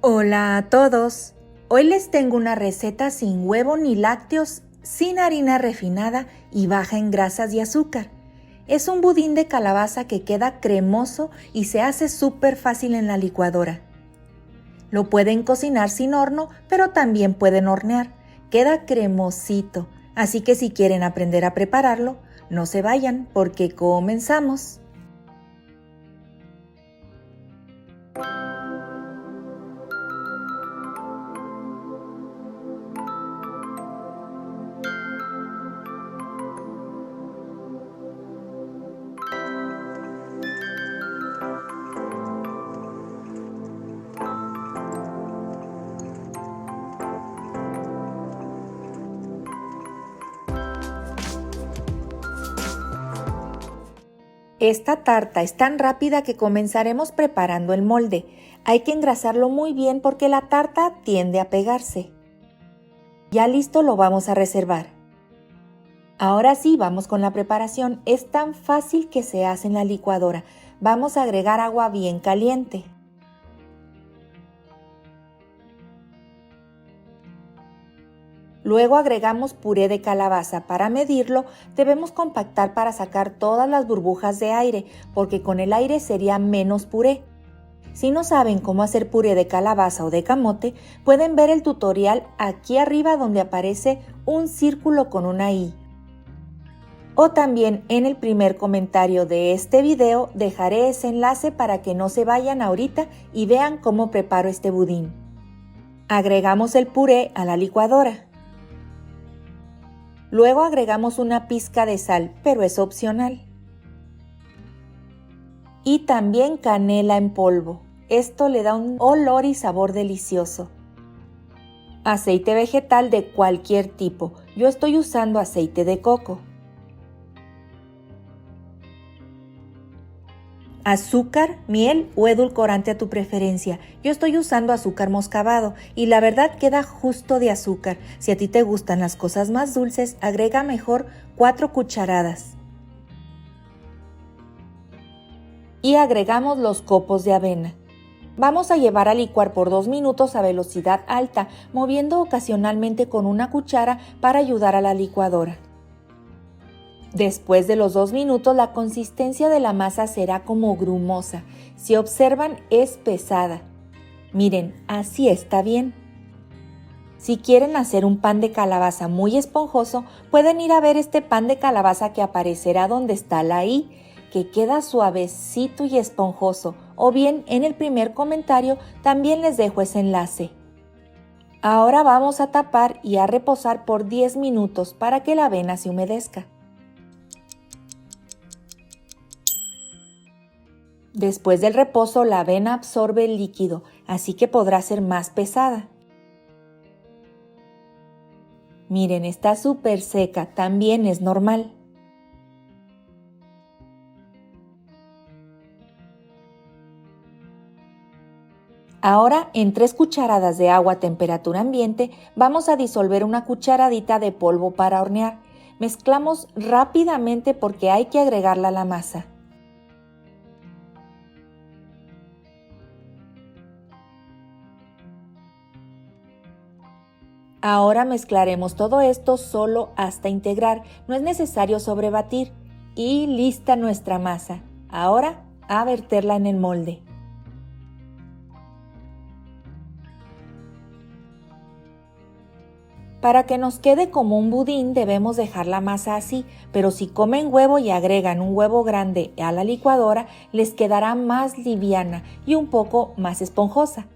Hola a todos. Hoy les tengo una receta sin huevo ni lácteos, sin harina refinada y baja en grasas y azúcar. Es un budín de calabaza que queda cremoso y se hace súper fácil en la licuadora. Lo pueden cocinar sin horno, pero también pueden hornear. Queda cremosito, así que si quieren aprender a prepararlo, no se vayan porque comenzamos. Esta tarta es tan rápida que comenzaremos preparando el molde. Hay que engrasarlo muy bien porque la tarta tiende a pegarse. Ya listo, lo vamos a reservar. Ahora sí, vamos con la preparación. Es tan fácil que se hace en la licuadora. Vamos a agregar agua bien caliente. Luego agregamos puré de calabaza. Para medirlo, debemos compactar para sacar todas las burbujas de aire, porque con el aire sería menos puré. Si no saben cómo hacer puré de calabaza o de camote, pueden ver el tutorial aquí arriba donde aparece un círculo con una I. O también en el primer comentario de este video dejaré ese enlace para que no se vayan ahorita y vean cómo preparo este budín. Agregamos el puré a la licuadora. Luego agregamos una pizca de sal, pero es opcional. Y también canela en polvo. Esto le da un olor y sabor delicioso. Aceite vegetal de cualquier tipo. Yo estoy usando aceite de coco. Azúcar, miel o edulcorante a tu preferencia. Yo estoy usando azúcar moscabado y la verdad queda justo de azúcar. Si a ti te gustan las cosas más dulces, agrega mejor 4 cucharadas. Y agregamos los copos de avena. Vamos a llevar a licuar por 2 minutos a velocidad alta, moviendo ocasionalmente con una cuchara para ayudar a la licuadora. Después de los 2 minutos, la consistencia de la masa será como grumosa. Si observan, es pesada. Miren, así está bien. Si quieren hacer un pan de calabaza muy esponjoso, pueden ir a ver este pan de calabaza que aparecerá donde está la I, que queda suavecito y esponjoso, o bien en el primer comentario también les dejo ese enlace. Ahora vamos a tapar y a reposar por 10 minutos para que la avena se humedezca. Después del reposo, la avena absorbe el líquido, así que podrá ser más pesada. Miren, está súper seca, también es normal. Ahora, en 3 cucharadas de agua a temperatura ambiente, vamos a disolver una cucharadita de polvo para hornear. Mezclamos rápidamente porque hay que agregarla a la masa. Ahora mezclaremos todo esto solo hasta integrar, no es necesario sobrebatir. Y lista nuestra masa. Ahora a verterla en el molde. Para que nos quede como un budín debemos dejar la masa así, pero si comen huevo y agregan un huevo grande a la licuadora, les quedará más liviana y un poco más esponjosa.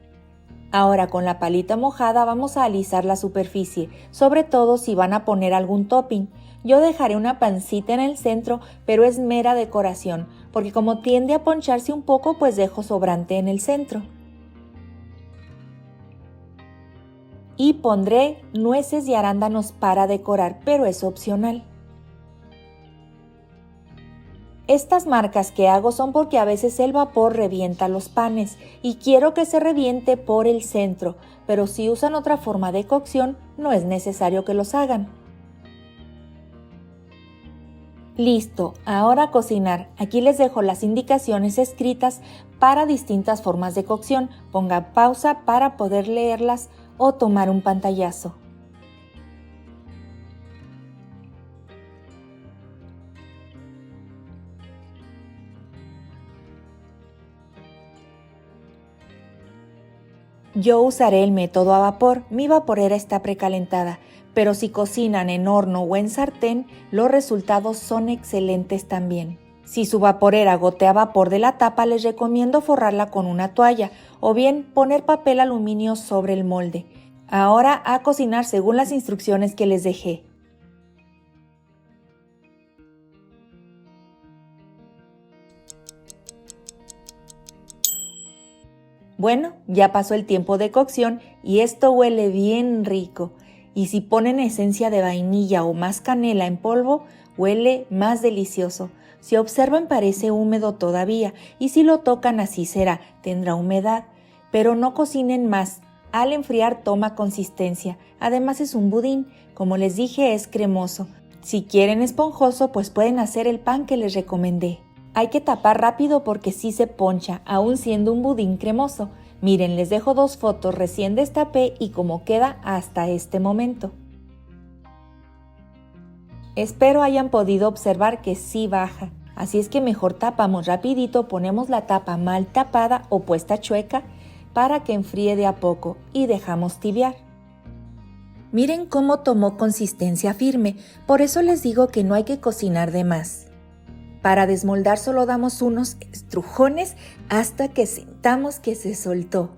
Ahora con la palita mojada vamos a alisar la superficie, sobre todo si van a poner algún topping. Yo dejaré una pancita en el centro, pero es mera decoración, porque como tiende a poncharse un poco, pues dejo sobrante en el centro. Y pondré nueces y arándanos para decorar, pero es opcional. Estas marcas que hago son porque a veces el vapor revienta los panes y quiero que se reviente por el centro, pero si usan otra forma de cocción no es necesario que los hagan. Listo, ahora a cocinar. Aquí les dejo las indicaciones escritas para distintas formas de cocción. Ponga pausa para poder leerlas o tomar un pantallazo. Yo usaré el método a vapor, mi vaporera está precalentada, pero si cocinan en horno o en sartén, los resultados son excelentes también. Si su vaporera gotea vapor de la tapa, les recomiendo forrarla con una toalla o bien poner papel aluminio sobre el molde. Ahora a cocinar según las instrucciones que les dejé. Bueno, ya pasó el tiempo de cocción y esto huele bien rico. Y si ponen esencia de vainilla o más canela en polvo, huele más delicioso. Si observan parece húmedo todavía y si lo tocan así será, tendrá humedad. Pero no cocinen más, al enfriar toma consistencia. Además es un budín, como les dije es cremoso. Si quieren esponjoso pues pueden hacer el pan que les recomendé. Hay que tapar rápido porque sí se poncha, aún siendo un budín cremoso. Miren, les dejo 2 fotos, recién destapé y cómo queda hasta este momento. Espero hayan podido observar que sí baja, así es que mejor tapamos rapidito, ponemos la tapa mal tapada o puesta chueca para que enfríe de a poco y dejamos tibiar. Miren cómo tomó consistencia firme, por eso les digo que no hay que cocinar de más. Para desmoldar solo damos unos estrujones hasta que sintamos que se soltó.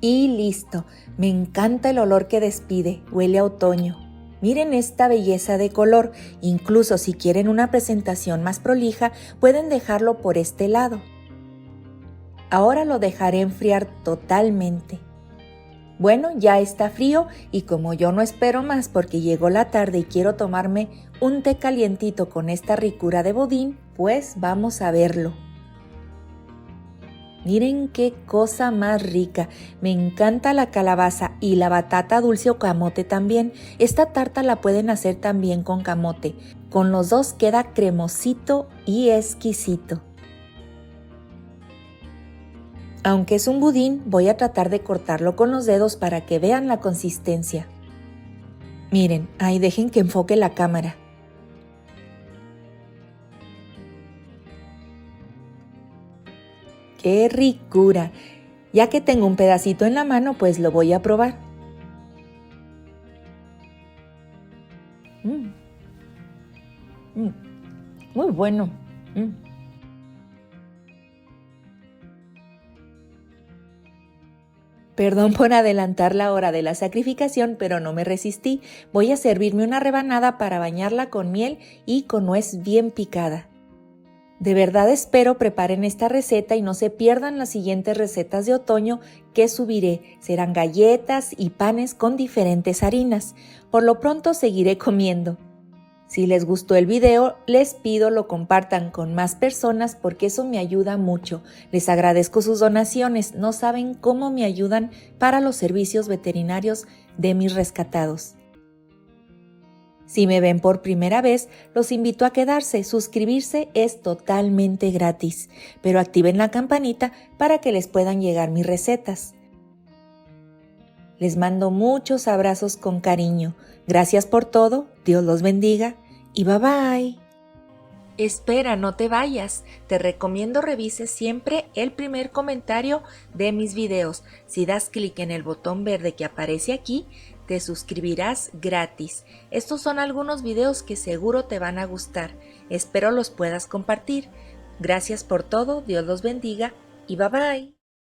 Y listo, me encanta el olor que despide, huele a otoño. Miren esta belleza de color, incluso si quieren una presentación más prolija, pueden dejarlo por este lado. Ahora lo dejaré enfriar totalmente. Bueno, ya está frío y como yo no espero más porque llegó la tarde y quiero tomarme un té calientito con esta ricura de budín, pues vamos a verlo. Miren qué cosa más rica, me encanta la calabaza y la batata dulce o camote también. Esta tarta la pueden hacer también con camote, con los dos queda cremosito y exquisito. Aunque es un budín, voy a tratar de cortarlo con los dedos para que vean la consistencia. Miren, ahí dejen que enfoque la cámara. ¡Qué ricura! Ya que tengo un pedacito en la mano, pues lo voy a probar. Muy bueno. Perdón por adelantar la hora de la sacrificación, pero no me resistí. Voy a servirme una rebanada para bañarla con miel y con nuez bien picada. De verdad espero preparen esta receta y no se pierdan las siguientes recetas de otoño que subiré. Serán galletas y panes con diferentes harinas. Por lo pronto seguiré comiendo. Si les gustó el video, les pido lo compartan con más personas porque eso me ayuda mucho. Les agradezco sus donaciones, no saben cómo me ayudan para los servicios veterinarios de mis rescatados. Si me ven por primera vez, los invito a quedarse, suscribirse es totalmente gratis, pero activen la campanita para que les puedan llegar mis recetas. Les mando muchos abrazos con cariño. Gracias por todo, Dios los bendiga y bye bye. Espera, no te vayas. Te recomiendo revises siempre el primer comentario de mis videos. Si das clic en el botón verde que aparece aquí, te suscribirás gratis. Estos son algunos videos que seguro te van a gustar. Espero los puedas compartir. Gracias por todo, Dios los bendiga y bye bye.